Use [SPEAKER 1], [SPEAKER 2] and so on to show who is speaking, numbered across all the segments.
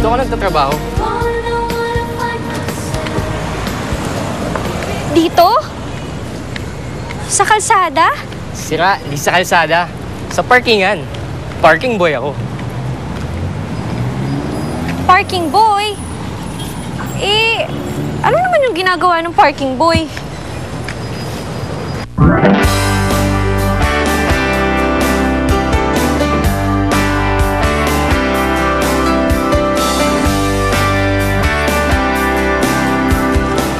[SPEAKER 1] Dito ka nagtatrabaho?
[SPEAKER 2] Dito? Sa kalsada?
[SPEAKER 1] Sira, di sa kalsada. Sa parkingan. Parking boy ako.
[SPEAKER 2] Parking boy? Eh, ano naman yung ginagawa ng parking boy?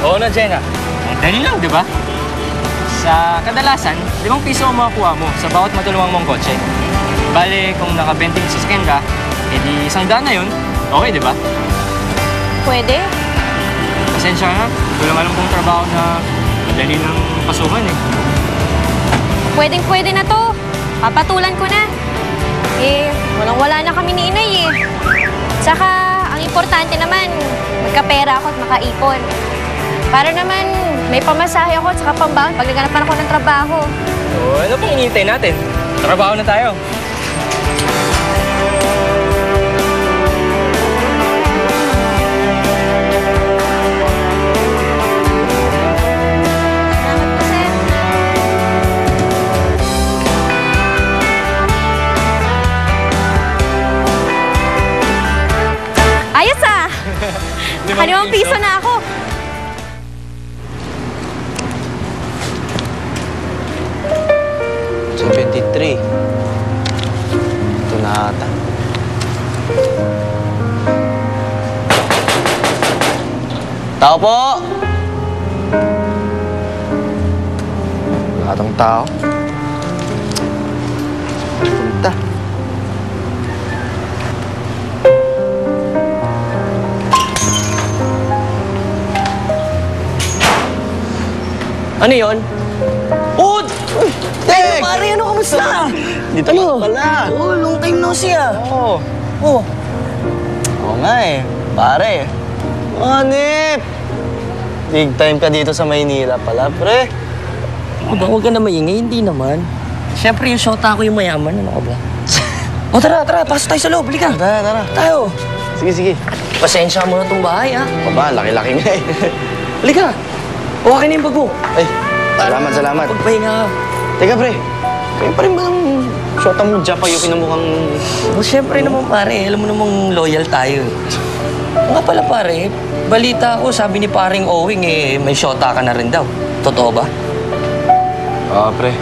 [SPEAKER 1] Oo na, Jenna. Ang dali lang, di ba? Sa kadalasan, 5 piso ang makakuha mo sa bawat matulungan mong kotse. Bale, kung naka-20 sasakyan ka, edi 100 na yun. Okay, di ba?
[SPEAKER 2] Pwede?
[SPEAKER 1] Pasensya na. Hindi ko lang alam kung trabaho na madali ng pasukan eh.
[SPEAKER 2] Pwedeng-pwede na to. Papatulan ko na. Eh, walang-wala na kami ni inay eh. Saka, ang importante naman, magkapera ako at makaipon. Para naman, may pamasahe ako at saka pambaon pag naganapan ako ng trabaho.
[SPEAKER 1] So, ano pang hinihintay natin? Trabaho na tayo.
[SPEAKER 2] Salamat po, sir. Ayos ah! 5 piso na ako.
[SPEAKER 3] Sa 23. Ito na ata. Tao po! Lahat ng tao. Punta.
[SPEAKER 1] Ano yon?
[SPEAKER 3] Oh! Tek!
[SPEAKER 4] Pare, ano kamusta?
[SPEAKER 3] Dito ka pala.
[SPEAKER 4] Oh, long time no see ah.
[SPEAKER 3] Oo.
[SPEAKER 4] Oh,
[SPEAKER 3] Oo nga eh. Pare. Hanip! Big time ka dito sa Maynila pala, pre.
[SPEAKER 4] huwag ka na maingay, hindi naman. Siyempre, yung shota ko yung mayaman, ano ka ba? O tara, pasok tayo sa loob, halika.
[SPEAKER 3] Tara, tara.
[SPEAKER 4] Tayo.
[SPEAKER 3] Sige, sige.
[SPEAKER 4] Pasensya mo na itong bahay, ha?
[SPEAKER 3] Baba, laki-laki nga eh.
[SPEAKER 4] Halika. Huwag na yung bag mo.
[SPEAKER 3] Ay, salamat.
[SPEAKER 4] Pagpahinga ka.
[SPEAKER 3] Teka, pre. Kayo pa rin ba ng shota mo Japayuki na mukhang...
[SPEAKER 4] O, siyempre naman, pare. Alam mo namang loyal tayo. Nga pala, pare. Balita ko, sabi ni paring Owing, eh, may shota ka na rin daw. Totoo ba?
[SPEAKER 3] Oo, pre.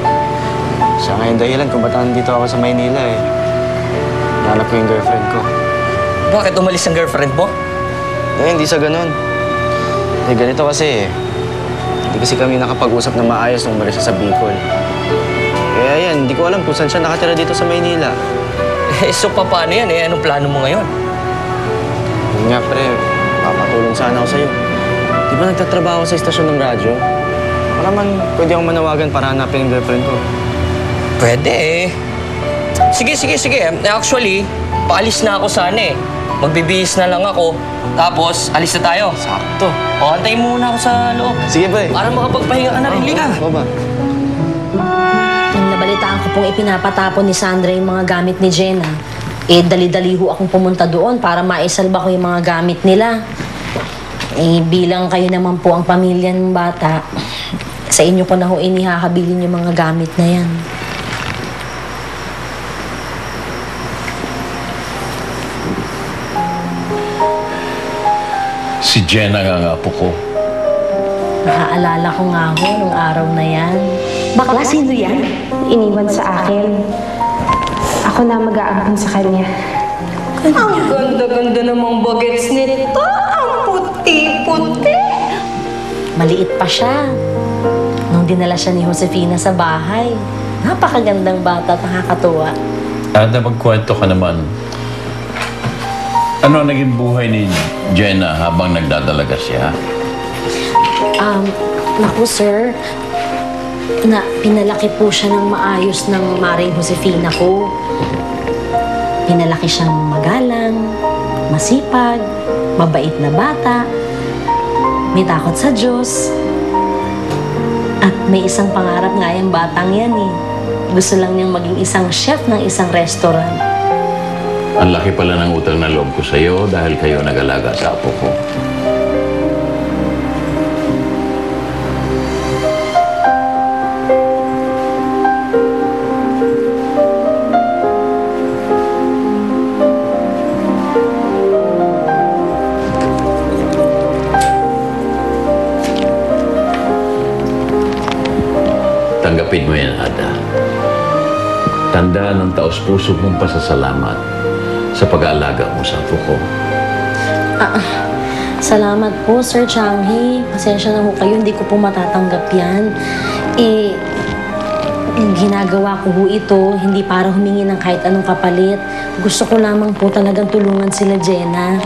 [SPEAKER 3] Siya nga yung dahilan kung ba't nandito ako sa Maynila eh. Nanap ko yung girlfriend ko.
[SPEAKER 4] Bakit umalis ang girlfriend mo?
[SPEAKER 3] Hindi sa ganun. Ganito kasi eh. Hindi kasi kami nakapag-usap na maayos nung umalis siya sa Bicol. Kaya yan, hindi ko alam kung saan siya nakatira dito sa Maynila.
[SPEAKER 4] So, paano yan, eh? Anong plano mo ngayon?
[SPEAKER 3] Yun nga, pre. Papatulong sana ako sa'yo. Di ba nagtatrabaho sa istasyon ng radyo? Para man, pwede akong manawagan para hanapin yung girlfriend ko.
[SPEAKER 4] Pwede eh. Sige. Actually, paalis na ako sana eh. Magbibihis na lang ako. Tapos, alis na tayo.
[SPEAKER 3] Sakto.
[SPEAKER 4] O, antayin mo muna ako sa loob.
[SPEAKER 3] Sige, pre.
[SPEAKER 4] Para makapagpahinga ka na rin, Lika.
[SPEAKER 3] Baba.
[SPEAKER 5] Nung nabalitaan ko pong ipinapatapon ni Sandra yung mga gamit ni Jenna, eh dali-dali ho akong pumunta doon para maisalba ko yung mga gamit nila. Eh bilang kayo naman po ang pamilya ng bata, sa inyo ko na ho inihahabilin yung mga gamit na yan.
[SPEAKER 6] Si Jenna nga po ko.
[SPEAKER 5] Nakaalala ko nga ho nung araw na yan.
[SPEAKER 7] Bakla, sino yan? Iniwan sa akin. Ako na mag-aabang sa kanya.
[SPEAKER 2] Ang ganda-ganda namang bagets nito. Ang puti-puti.
[SPEAKER 5] Maliit pa siya. Nung dinala siya ni Josefina sa bahay. Napakagandang bata at nakakatuwa.
[SPEAKER 6] Ada, magkwento ka naman. Ano ang naging buhay ni Jenna habang nagdadalaga siya?
[SPEAKER 5] Naku sir, pinalaki po siya ng maayos ng Maring Josefina ko. Pinalaki siyang magalang, masipag, mabait na bata, may takot sa Diyos. At may isang pangarap nga yung batang yan eh. Gusto lang niyang maging isang chef ng isang restaurant.
[SPEAKER 6] Ang laki pala ng utang na loob ko sa iyo dahil kayo nag-alaga sa apo ko. Tanggapin mo yan, Ada. Tandaan ang taos-puso mong pasasalamat sa pag-aalaga mo sa apo ko.
[SPEAKER 5] Salamat po, Sir Changhi. Pasensya na ho kayo, hindi ko po matatanggap yan. Ginagawa ko ho ito, hindi para humingi ng kahit anong kapalit. Gusto ko lamang po talagang tulungan sila Jenna.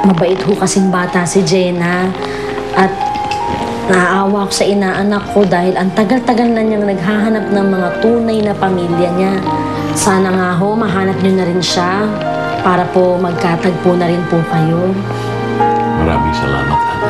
[SPEAKER 5] Mabait ho kasing bata si Jenna. At naaawa ko sa inaanak ko dahil ang tagal-tagal na niyang naghahanap ng mga tunay na pamilya niya. Sana nga ho, mahanap niyo na rin siya para po magkatagpo na rin po kayo.
[SPEAKER 6] Maraming salamat, Ada.